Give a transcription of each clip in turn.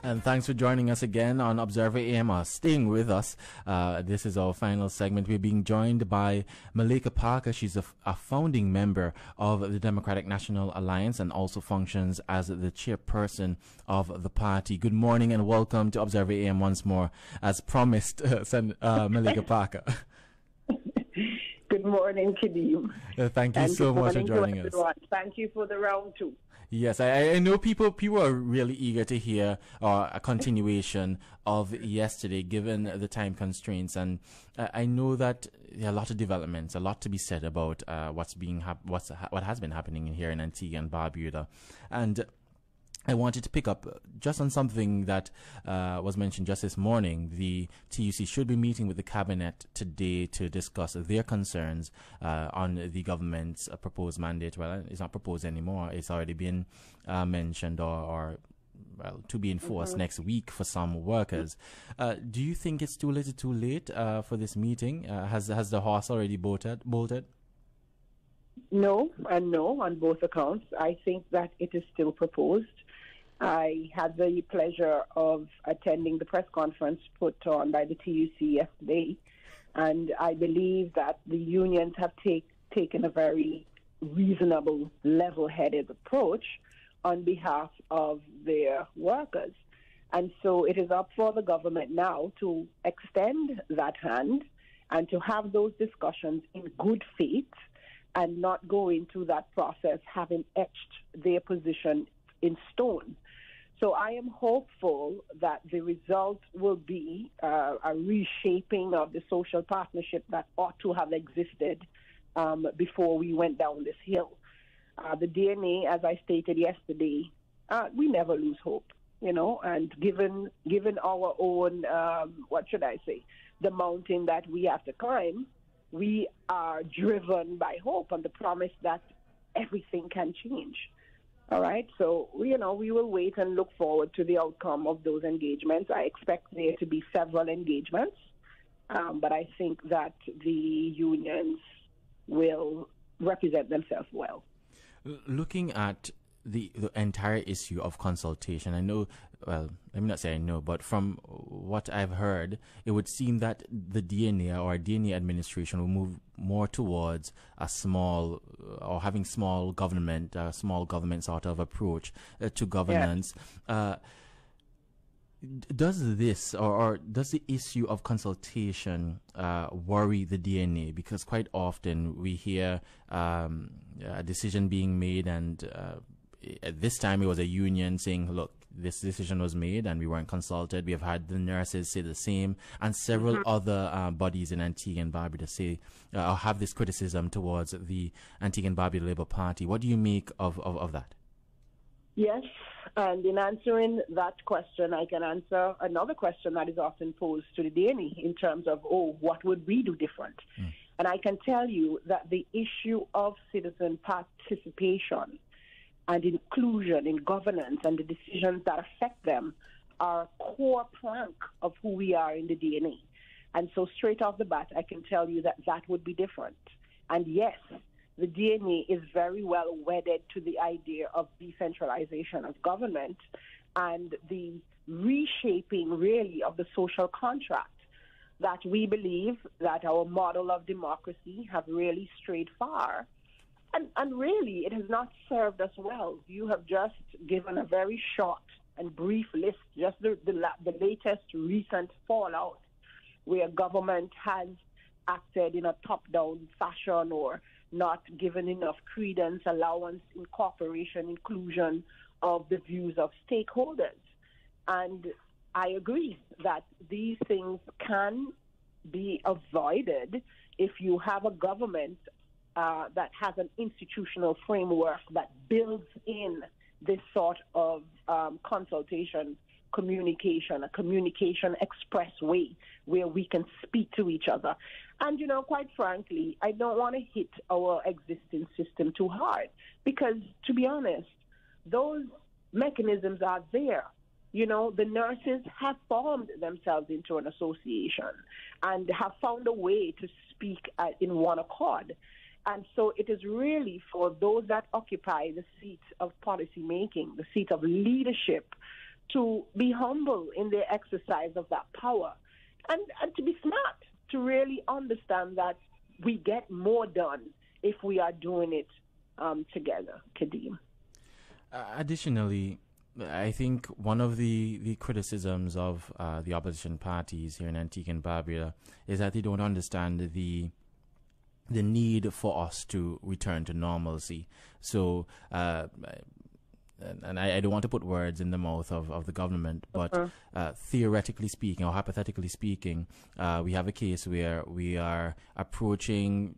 And thanks for joining us again on Observer AM, staying with us. This is our final segment. We're being joined by Malaka Parker. She's a founding member of the Democratic National Alliance and also functions as the chairperson of the party. Good morning and welcome to Observer AM once more. As promised, Malaka Parker. Good morning, Kadeem. Thank you so much for joining us. Thank you for the round two. Yes, I know people are really eager to hear a continuation of yesterday, given the time constraints, and I know that there are a lot of developments, a lot to be said about what has been happening here in Antigua and Barbuda, and I wanted to pick up just on something that was mentioned just this morning. The TUC should be meeting with the cabinet today to discuss their concerns on the government's proposed mandate. Well, it's not proposed anymore. It's already been mentioned or to be enforced next week for some workers. Do you think it's too little too late for this meeting? Has the horse already bolted? No, and no on both accounts. I think that it is still proposed. I had the pleasure of attending the press conference put on by the TUC yesterday, and I believe that the unions have taken a very reasonable, level-headed approach on behalf of their workers. And so it is up for the government now to extend that hand and to have those discussions in good faith and not go into that process having etched their position in stone. So I am hopeful that the result will be a reshaping of the social partnership that ought to have existed before we went down this hill. The DNA, as I stated yesterday, we never lose hope, and given our own, the mountain that we have to climb, we are driven by hope and the promise that everything can change. All right, so, we will wait and look forward to the outcome of those engagements. I expect there to be several engagements, but I think that the unions will represent themselves well. Looking at the entire issue of consultation, I know, well, let me not say I know, but from what I've heard, it would seem that the DNA or DNA administration will move more towards a small or having small government sort of approach to governance. Yeah. Does this or does the issue of consultation worry the DNA? Because quite often we hear a decision being made, and at this time it was a union saying, look, this decision was made and we weren't consulted. We have had the nurses say the same, and several other bodies in Antigua and Barbuda say or have this criticism towards the Antigua and Barbuda Labour Party. What do you make of that? Yes, and in answering that question, I can answer another question that is often posed to the DNA in terms of, what would we do different? And I can tell you that the issue of citizen participation and inclusion in governance and the decisions that affect them are a core plank of who we are in the DNA. And so straight off the bat, I can tell you that would be different. And yes, the DNA is very well wedded to the idea of decentralization of government and the reshaping, really, of the social contract that we believe that our model of democracy have really strayed far. And really, it has not served us well. You have just given a very short and brief list, just the latest recent fallout, where government has acted in a top-down fashion or not given enough credence, allowance, incorporation, inclusion of the views of stakeholders. And I agree that these things can be avoided if you have a government that has an institutional framework that builds in this sort of consultation, communication, a communication expressway where we can speak to each other. And, quite frankly, I don't want to hit our existing system too hard because, to be honest, those mechanisms are there. The nurses have formed themselves into an association and have found a way to speak in one accord. And so it is really for those that occupy the seat of policy making, the seat of leadership, to be humble in their exercise of that power and to be smart, to really understand that we get more done if we are doing it together, Kadeem. Additionally, I think one of the criticisms of the opposition parties here in Antigua and Barbuda is that they don't understand the need for us to return to normalcy. So, and I don't want to put words in the mouth of the government, but theoretically speaking or hypothetically speaking, we have a case where we are approaching,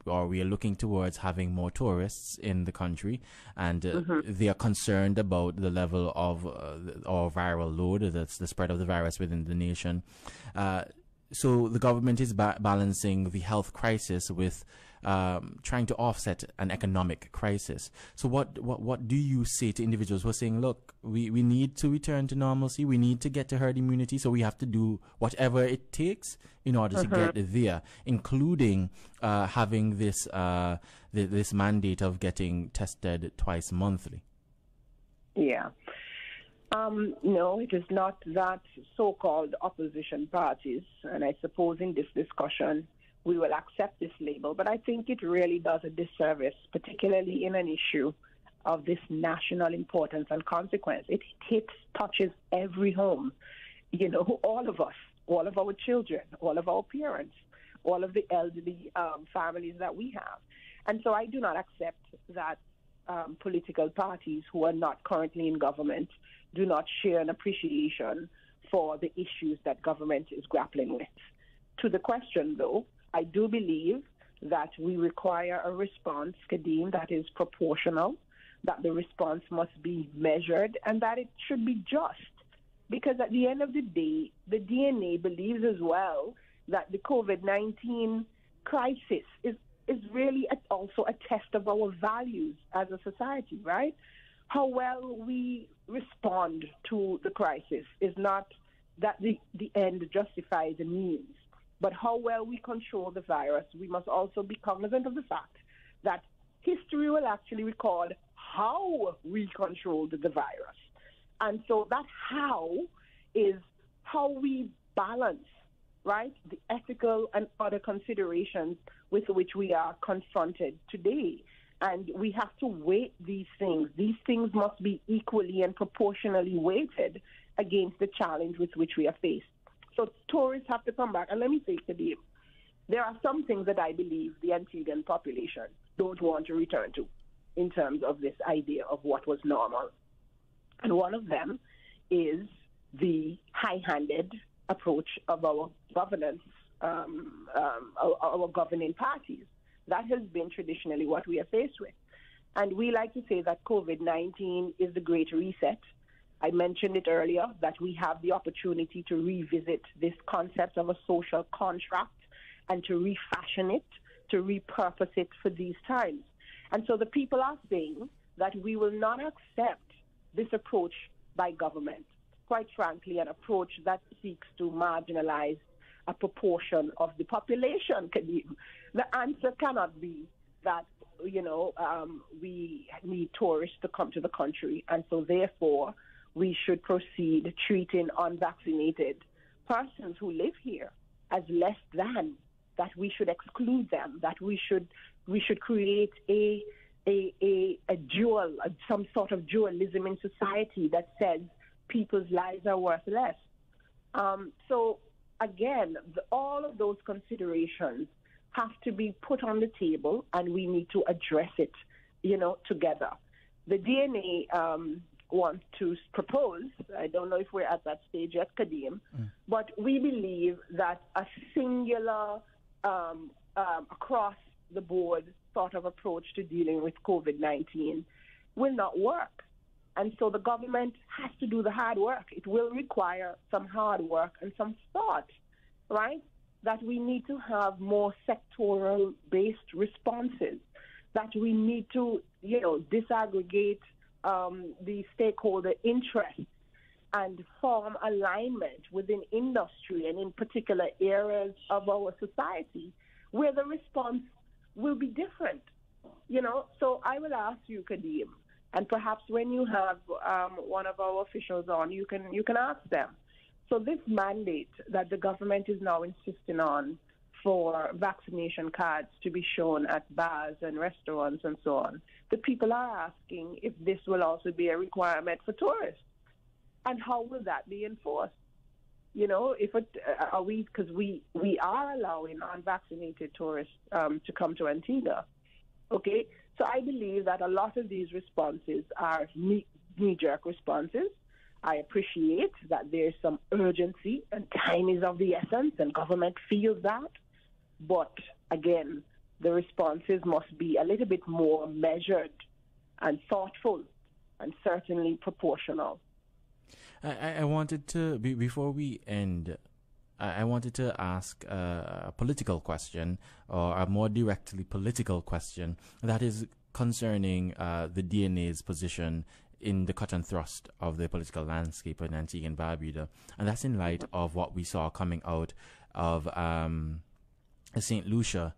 or we are looking towards having more tourists in the country, and they are concerned about the level of our viral load, that's the spread of the virus within the nation. So the government is balancing the health crisis with trying to offset an economic crisis. So what do you say to individuals who are saying, look, we need to return to normalcy, we need to get to herd immunity, so we have to do whatever it takes in order to get there, including having this this mandate of getting tested twice monthly? Yeah. No, it is not that so-called opposition parties, and I suppose in this discussion we will accept this label, but I think it really does a disservice, particularly in an issue of this national importance and consequence. It touches every home, all of us, all of our children, all of our parents, all of the elderly families that we have. And so I do not accept that political parties who are not currently in government do not share an appreciation for the issues that government is grappling with. To the question, though, I do believe that we require a response, Kadeem, that is proportional, that the response must be measured, and that it should be just. Because at the end of the day, the DNA believes as well that the COVID-19 crisis is really also a test of our values as a society, right? How well we respond to the crisis is not that the end justifies the means, but how well we control the virus. We must also be cognizant of the fact that history will actually record how we controlled the virus. And so that how is how we balance, right, the ethical and other considerations with which we are confronted today. And we have to weight these things. These things must be equally and proportionally weighted against the challenge with which we are faced. So tourists have to come back. And let me say, Kadeem, there are some things that I believe the Antiguan population don't want to return to in terms of this idea of what was normal. And one of them is the high-handed approach of our governance, our governing parties. That has been traditionally what we are faced with. And we like to say that COVID-19 is the great reset. I mentioned it earlier that we have the opportunity to revisit this concept of a social contract and to refashion it, to repurpose it for these times. And so the people are saying that we will not accept this approach by government. Quite frankly, an approach that seeks to marginalize a proportion of the population. The answer cannot be that, we need tourists to come to the country, and so therefore we should proceed treating unvaccinated persons who live here as less than, that we should exclude them, that we should create a dual, some sort of dualism in society that says people's lives are worth less. So again, all of those considerations have to be put on the table, and we need to address it, together. The DNA wants to propose, I don't know if we're at that stage yet, Kadeem, but we believe that a singular, across-the-board sort of approach to dealing with COVID-19 will not work. And so the government has to do the hard work. It will require some hard work and some thought, right? That we need to have more sectoral-based responses, that we need to, disaggregate the stakeholder interests and form alignment within industry and in particular areas of our society where the response will be different. So I will ask you, Kadeem, And perhaps when you have one of our officials on, you can ask them. So this mandate that the government is now insisting on for vaccination cards to be shown at bars and restaurants and so on, the people are asking if this will also be a requirement for tourists. And how will that be enforced? You know, if it, are we, because we are allowing unvaccinated tourists to come to Antigua. Okay, so I believe that a lot of these responses are knee-jerk responses. I appreciate that there's some urgency and time is of the essence, and government feels that. But again, the responses must be a little bit more measured and thoughtful and certainly proportional. I wanted to, before we end, I wanted to ask a political question, or a more directly political question, that is concerning the DNA's position in the cut and thrust of the political landscape in Antigua and Barbuda. And that's in light of what we saw coming out of St. Lucia.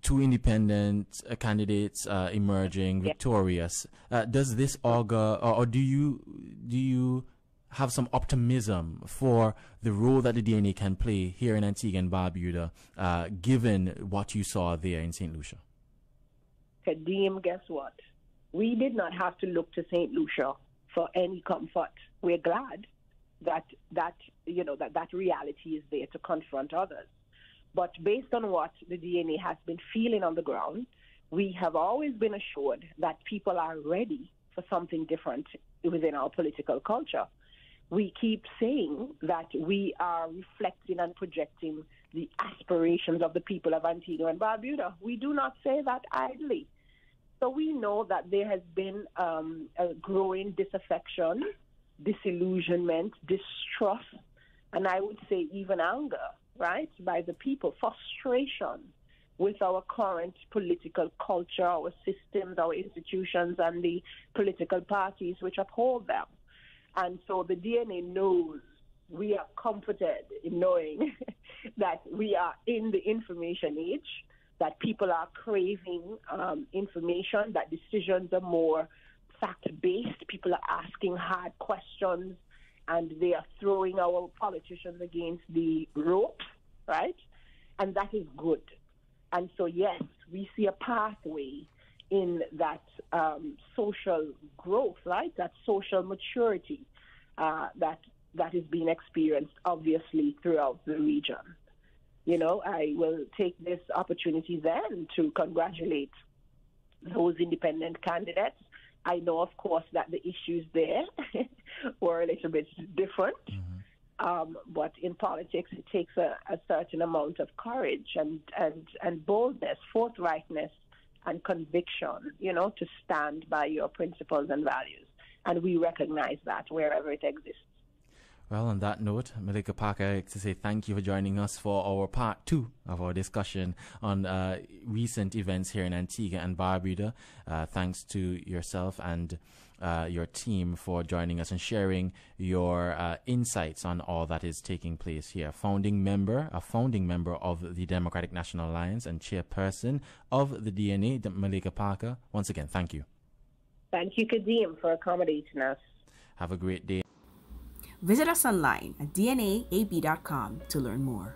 Two independent candidates emerging victorious. Does this augur, or do you have some optimism for the role that the DNA can play here in Antigua and Barbuda, given what you saw there in St. Lucia? Kadeem, guess what? We did not have to look to St. Lucia for any comfort. We're glad that reality is there to confront others. But based on what the DNA has been feeling on the ground, we have always been assured that people are ready for something different within our political culture. We keep saying that we are reflecting and projecting the aspirations of the people of Antigua and Barbuda. We do not say that idly. So we know that there has been a growing disaffection, disillusionment, distrust, and I would say even anger, right, by the people, frustration with our current political culture, our systems, our institutions, and the political parties which uphold them. And so the DNA knows, we are comforted in knowing that we are in the information age, that people are craving information, that decisions are more fact-based, people are asking hard questions, and they are throwing our politicians against the ropes, right? And that is good. And so, yes, we see a pathway in that social growth, right? That social maturity that is being experienced, obviously, throughout the region. You know, I will take this opportunity then to congratulate those independent candidates. I know, of course, that the issues there were a little bit different. Mm-hmm. But in politics, it takes a certain amount of courage and boldness, forthrightness, and conviction, you know, to stand by your principles and values. And we recognize that wherever it exists. Well, on that note, Malaka Parker, I'd like to say thank you for joining us for our part 2 of our discussion on recent events here in Antigua and Barbuda. Thanks to yourself and your team for joining us and sharing your insights on all that is taking place here. A founding member of the Democratic National Alliance and chairperson of the DNA, Malaka Parker. Once again, thank you. Thank you, Kadeem, for accommodating us. Have a great day. Visit us online at dnaab.com to learn more.